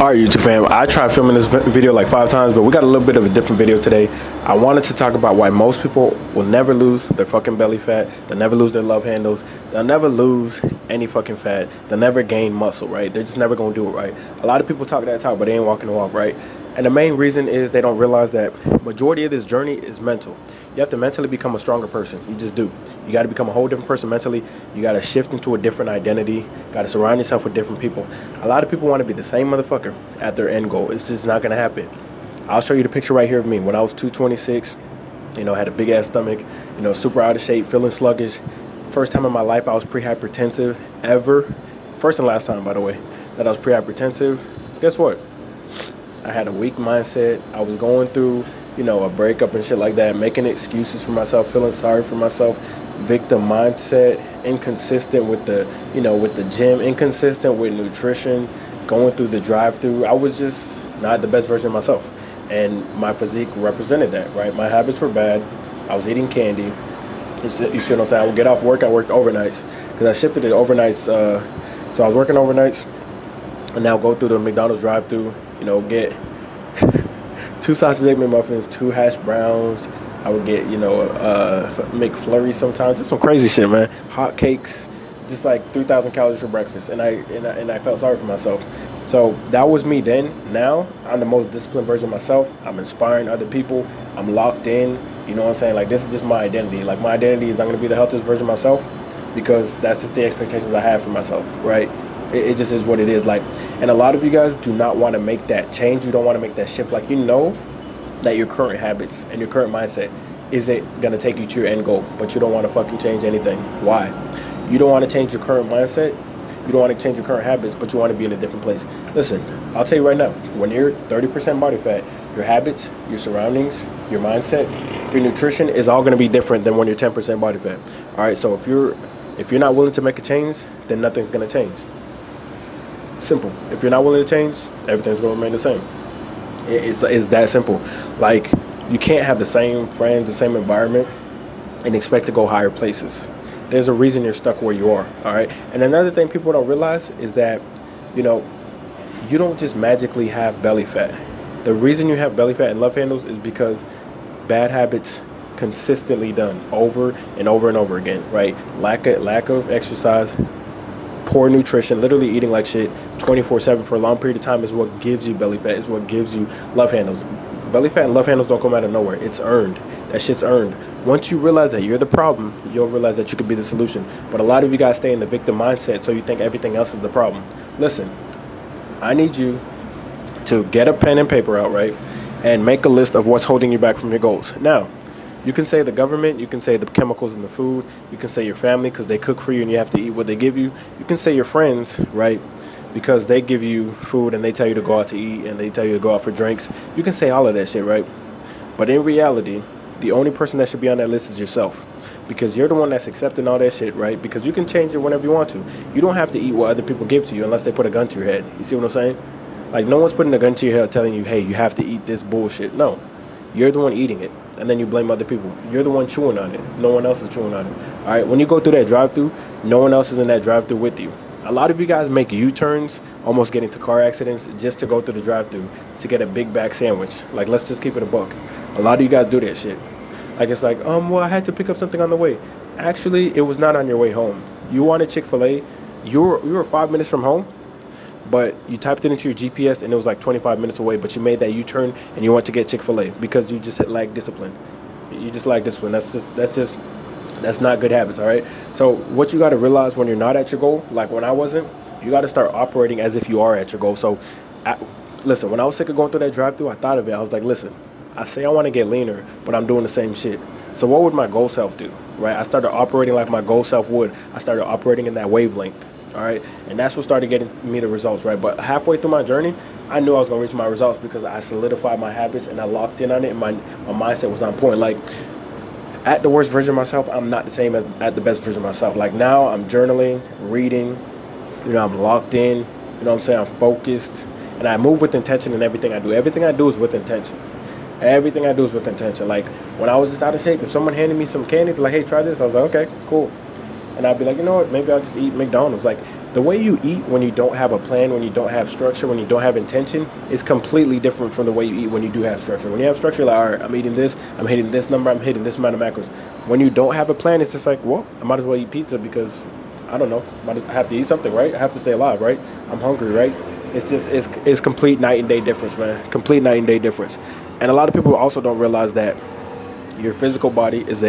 Alright, YouTube fam, I tried filming this video like 5 times, but we got a little bit of a different video today. I wanted to talk about why most people will never lose their fucking belly fat. They'll never lose their love handles. They'll never lose any fucking fat. They'll never gain muscle, right? They're just never going to do it, right? A lot of people talk that talk, but they ain't walking the walk, right? And the main reason is they don't realize that majority of this journey is mental. You have to mentally become a stronger person. You just do. You got to become a whole different person mentally. You got to shift into a different identity. Got to surround yourself with different people. A lot of people want to be the same motherfucker at their end goal. It's just not going to happen. I'll show you the picture right here of me. When I was 226, had a big ass stomach, super out of shape, feeling sluggish. First time in my life I was pre-hypertensive ever. First and last time, by the way, that I was pre-hypertensive. Guess what? I had a weak mindset. I was going through, a breakup and shit like that, making excuses for myself, feeling sorry for myself, victim mindset, inconsistent with the, with the gym, inconsistent with nutrition, going through the drive-through. I was just not the best version of myself. And my physique represented that, right? My habits were bad. I was eating candy. You see what I'm saying? I would get off work. I worked overnights because I shifted it overnights. So I was working overnights and now go through the McDonald's drive-through, get 2 sausage egg McMuffins, 2 hash browns. I would get, McFlurry sometimes. Just some crazy shit, man. Hot cakes, just like 3,000 calories for breakfast. And I felt sorry for myself. So that was me then. Now I'm the most disciplined version of myself. I'm inspiring other people. I'm locked in. You know what I'm saying? Like, this is just my identity. Like, my identity is I'm going to be the healthiest version of myself because that's just the expectations I have for myself, right? It just is what it is. Like, and a lot of you guys do not want to make that change. You don't want to make that shift. Like, that your current habits and your current mindset isn't going to take you to your end goal, but you don't want to fucking change anything. Why? You don't want to change your current mindset. You don't want to change your current habits, but you want to be in a different place. Listen, I'll tell you right now, when you're 30% body fat, your habits, your surroundings, your mindset, your nutrition is all going to be different than when you're 10% body fat. All right, so if you're not willing to make a change, then nothing's going to change. Simple. If you're not willing to change, everything's going to remain the same. It's that simple. Like, you can't have the same friends, the same environment, and expect to go higher places. There's a reason you're stuck where you are, all right? And another thing people don't realize is that, you don't just magically have belly fat. The reason you have belly fat and love handles is because bad habits consistently done over and over and over again, right? Lack of exercise, poor nutrition, literally eating like shit 24/7 for a long period of time is what gives you belly fat, is what gives you love handles. Belly fat and love handles don't come out of nowhere. It's earned. That shit's earned. Once you realize that you're the problem, you'll realize that you could be the solution. But a lot of you guys stay in the victim mindset, so you think everything else is the problem. Listen, I need you to get a pen and paper out, right, and make a list of what's holding you back from your goals. Now, you can say the government, you can say the chemicals in the food, you can say your family because they cook for you and you have to eat what they give you. You can say your friends, right, because they give you food and they tell you to go out to eat and they tell you to go out for drinks. You can say all of that shit, right? But in reality, the only person that should be on that list is yourself, because you're the one that's accepting all that shit, right? Because you can change it whenever you want to. You don't have to eat what other people give to you unless they put a gun to your head. You see what I'm saying? Like, no one's putting a gun to your head telling you, hey, you have to eat this bullshit. No. You're the one eating it, and then you blame other people. You're the one chewing on it. No one else is chewing on it. All right? When you go through that drive-through, no one else is in that drive-through with you. A lot of you guys make U-turns, almost get into car accidents just to go through the drive-through to get a big bag sandwich. Like, let's just keep it a buck. A lot of you guys do that shit. Like, it's like, well, I had to pick up something on the way. Actually, it was not on your way home. You wanted Chick-fil-A. You were 5 minutes from home, but you typed it into your GPS and it was like 25 minutes away, but you made that U-turn and you went to get Chick-fil-A because you just lack discipline. You just lack discipline. That's not good habits, all right? So what you got to realize when you're not at your goal, like when I wasn't, you got to start operating as if you are at your goal. So listen, when I was sick of going through that drive-through, I thought of it. I was like, listen, I say I want to get leaner, but I'm doing the same shit. So what would my goal self do, right? I started operating like my goal self would. I started operating in that wavelength, all right? And that's what started getting me the results, right? But halfway through my journey, I knew I was going to reach my results because I solidified my habits and I locked in on it, and my mindset was on point. Like, at the worst version of myself, I'm not the same as at the best version of myself. Like, now I'm journaling, reading, I'm locked in, you know what I'm saying? I'm focused, and I move with intention in everything I do. Everything I do is with intention. Everything I do is with intention. Like, when I was just out of shape, if someone handed me some candy, like, hey, try this, I was like, okay, cool. And I'd be like, you know what, maybe I'll just eat McDonald's. Like, The way you eat when you don't have a plan, when you don't have structure, when you don't have intention, is completely different from the way you eat when you do have structure. When you have structure, like, all right, I'm eating this, I'm hitting this number, I'm hitting this amount of macros. When you don't have a plan, it's just like, well, I might as well eat pizza because, I don't know, I have to eat something, right? I have to stay alive, right? I'm hungry, right? It's complete night and day difference, man. Complete night and day difference. And a lot of people also don't realize that your physical body is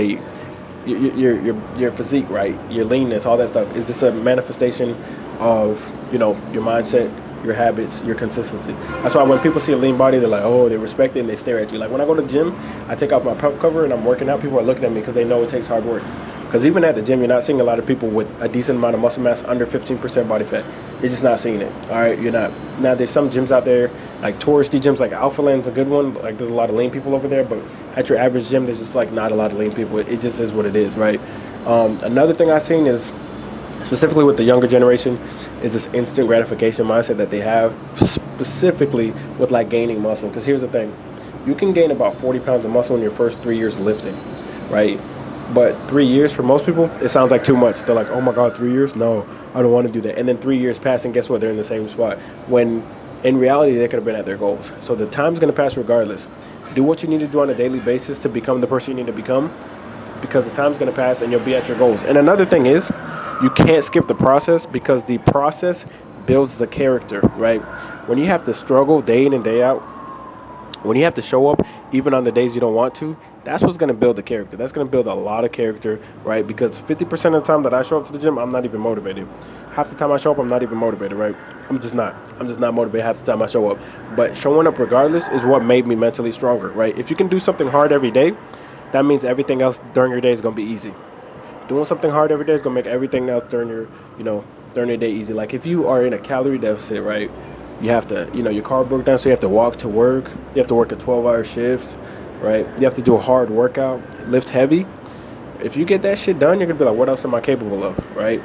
your physique, right? Your leanness, all that stuff is just a manifestation of, your mindset, your habits, your consistency. That's why when people see a lean body, they're like, oh, they respect it and they stare at you. Like when I go to the gym, I take off my pump cover and I'm working out. People are looking at me because they know it takes hard work. Because even at the gym, you're not seeing a lot of people with a decent amount of muscle mass under 15% body fat. You're just not seeing it. All right, you're not. Now there's some gyms out there, like touristy gyms, like Alpha Land's a good one. Like there's a lot of lean people over there, but at your average gym, there's just like not a lot of lean people. It just is what it is, right? Another thing I've seen is, specifically with the younger generation, is this instant gratification mindset that they have, specifically with like gaining muscle. Because here's the thing, you can gain about 40 pounds of muscle in your first 3 years of lifting, right? But 3 years for most people, it sounds like too much. They're like, oh my God, 3 years? No, I don't want to do that. And then 3 years pass, and guess what? They're in the same spot. When in reality, they could have been at their goals. So the time's going to pass regardless. Do what you need to do on a daily basis to become the person you need to become, because the time's going to pass and you'll be at your goals. And another thing is, you can't skip the process, because the process builds the character, right? When you have to struggle day in and day out, when you have to show up even on the days you don't want to, that's what's going to build the character. That's going to build a lot of character, right? Because 50% of the time that I show up to the gym, I'm not even motivated. Half the time I show up, I'm not even motivated, right? I'm just not motivated half the time I show up. But showing up regardless is what made me mentally stronger, right? If you can do something hard every day, that means everything else during your day is going to be easy. Doing something hard every day is going to make everything else during your day easy. Like if you are in a calorie deficit, right? You have to, your car broke down, so you have to walk to work. You have to work a 12-hour shift, right? You have to do a hard workout, lift heavy. If you get that shit done, you're going to be like, what else am I capable of, right?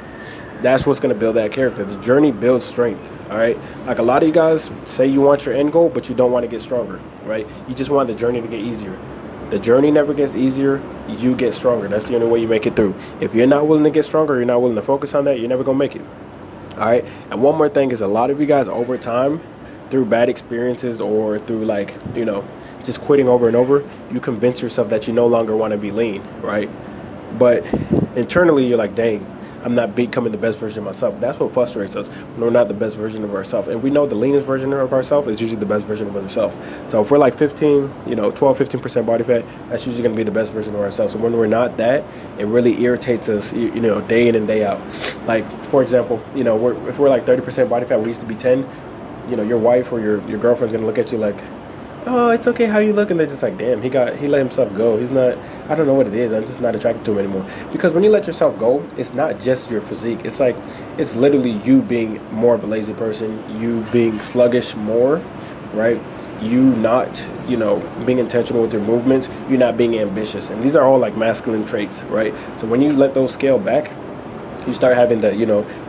That's what's going to build that character. The journey builds strength, all right? Like a lot of you guys say you want your end goal, but you don't want to get stronger, right? You just want the journey to get easier. The journey never gets easier. You get stronger. That's the only way you make it through. If you're not willing to get stronger, you're not willing to focus on that, you're never going to make it. All right. And one more thing is, a lot of you guys over time, through bad experiences or through just quitting over and over, you convince yourself that you no longer want to be lean, right? But internally you're like, dang, I'm not becoming the best version of myself. That's what frustrates us when we're not the best version of ourselves. And we know the leanest version of ourselves is usually the best version of ourselves. So if we're like 15% body fat, that's usually going to be the best version of ourselves. So when we're not that, it really irritates us, day in and day out. Like, for example, if we're like 30% body fat, we used to be 10, your wife or your girlfriend's going to look at you like, oh, it's okay how you look, and they're just like, damn, he let himself go. He's not, I don't know what it is, I'm just not attracted to him anymore. Because when you let yourself go, it's not just your physique. It's like, it's literally you being more of a lazy person, you being sluggish more, right? You not, being intentional with your movements, you not being ambitious. And these are all like masculine traits, right? So when you let those scale back, you start having the,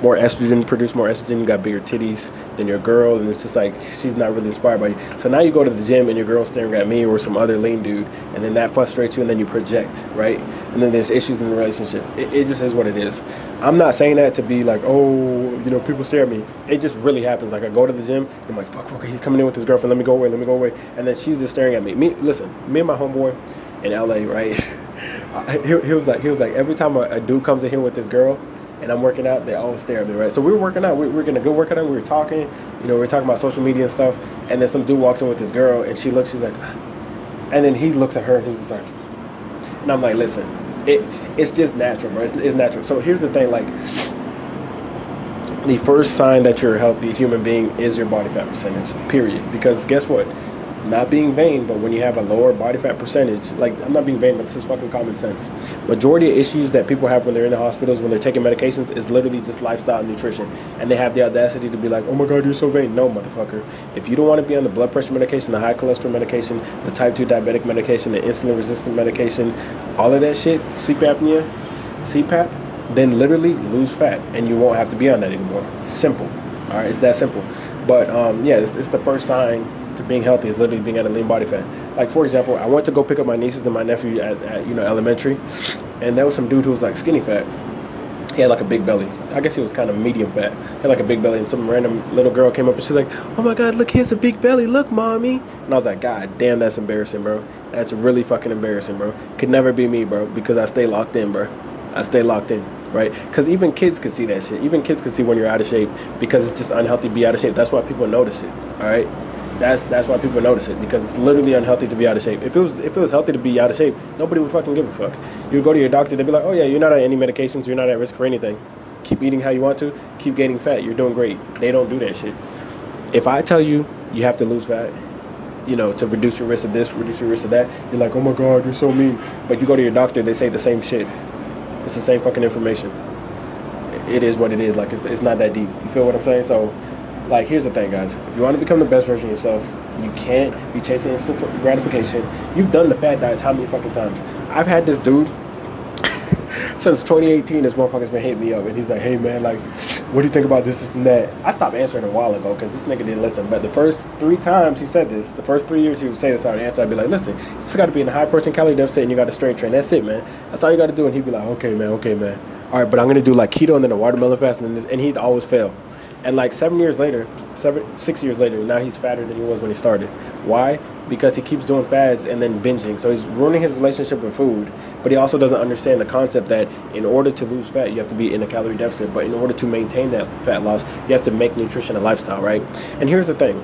more estrogen, produce more estrogen, you got bigger titties than your girl, and it's just like, she's not really inspired by you. So now you go to the gym and your girl's staring at me or some other lean dude, and then that frustrates you, and then you project, right? And then there's issues in the relationship. It just is what it is. I'm not saying that to be like, oh, people stare at me. It just really happens. Like I go to the gym, and I'm like, fuck, he's coming in with his girlfriend, let me go away. And then she's just staring at me. Me and my homeboy in LA, right? he was like, every time a dude comes in here with this girl, and I'm working out, they all stare at me, right? So we were working out, we were getting a good workout, and we were talking, we were talking about social media and stuff, and then some dude walks in with this girl, and she's like, and then he looks at her, and he's just like, and I'm like, listen, it's just natural, bro, it's natural. So here's the thing, like, the first sign that you're a healthy human being is your body fat percentage, period. Because guess what? Not being vain, but when you have a lower body fat percentage, like, I'm not being vain, but this is fucking common sense. Majority of issues that people have when they're in the hospitals, when they're taking medications, is literally just lifestyle and nutrition. And they have the audacity to be like, oh my God, you're so vain. No, motherfucker. If you don't want to be on the blood pressure medication, the high cholesterol medication, the type 2 diabetic medication, the insulin resistant medication, all of that shit, sleep apnea, CPAP, then literally lose fat, and you won't have to be on that anymore. Simple. All right, it's that simple. But yeah, it's the first sign to being healthy is literally being at a lean body fat. Like, for example, I went to go pick up my nieces and my nephew at elementary, and there was some dude who was like skinny fat. He had like a big belly. I guess he was kind of medium fat. He had like a big belly, and some random little girl came up and she's like, "Oh my God, look, he has a big belly. Look, mommy." And I was like, "God damn, that's embarrassing, bro. That's really fucking embarrassing, bro. Could never be me, bro, because I stay locked in, bro. I stay locked in, right? Because even kids could see that shit. Even kids could see when you're out of shape because it's just unhealthy to be out of shape. That's why people notice it, all right? That's why people notice it, because it's literally unhealthy to be out of shape. If it was healthy to be out of shape, nobody would fucking give a fuck. You would go to your doctor, they'd be like, "Oh yeah, you're not on any medications, you're not at risk for anything. Keep eating how you want to, keep gaining fat, you're doing great." They don't do that shit. If I tell you you have to lose fat, you know, to reduce your risk of this, reduce your risk of that, you're like, "Oh my God, you're so mean." But you go to your doctor, they say the same shit. It's the same fucking information. It is what it is. Like, it's not that deep. You feel what I'm saying? So, like, here's the thing, guys. If you want to become the best version of yourself, you can't be chasing instant gratification. You've done the fat diets how many fucking times? I've had this dude since 2018. This motherfucker's been hitting me up, and he's like, "Hey man, like, what do you think about this and that?" I stopped answering a while ago because this nigga didn't listen. But the first 3 times he said this, the first 3 years he would say this, I would answer. I'd be like, "Listen, you just got to be in a high protein calorie deficit, and you got to strength train. That's it, man. That's all you got to do." And he'd be like, "Okay, man. Okay, man. All right, but I'm gonna do like keto and then a watermelon fast," and he'd always fail. And like 6 years later, now he's fatter than he was when he started. Why? Because he keeps doing fads and then binging. So he's ruining his relationship with food, but he also doesn't understand the concept that in order to lose fat, you have to be in a calorie deficit. But in order to maintain that fat loss, you have to make nutrition a lifestyle, right? And here's the thing.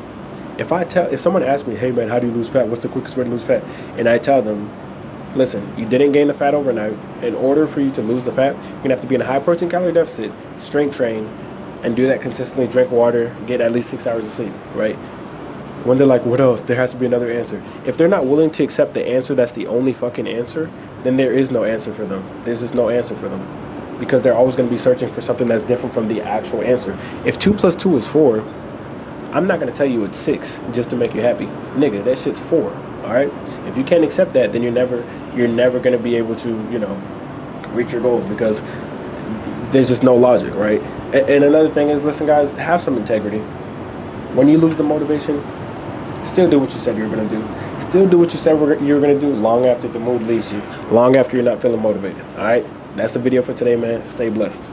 If someone asks me, "Hey man, how do you lose fat? What's the quickest way to lose fat?" And I tell them, "Listen, you didn't gain the fat overnight. In order for you to lose the fat, you're gonna have to be in a high protein calorie deficit, strength train, and do that consistently, drink water, get at least 6 hours of sleep," right? When they're like, "What else?" There has to be another answer. If they're not willing to accept the answer that's the only fucking answer, then there is no answer for them. There's just no answer for them. Because they're always going to be searching for something that's different from the actual answer. If 2 plus 2 is 4, I'm not going to tell you it's 6 just to make you happy. Nigga, that shit's 4, all right? If you can't accept that, then you're never going to be able to, you know, reach your goals, because there's just no logic, right? And another thing is, listen guys, have some integrity. When you lose the motivation, still do what you said you were going to do. Still do what you said you were going to do long after the mood leaves you, long after you're not feeling motivated, all right? That's the video for today, man. Stay blessed.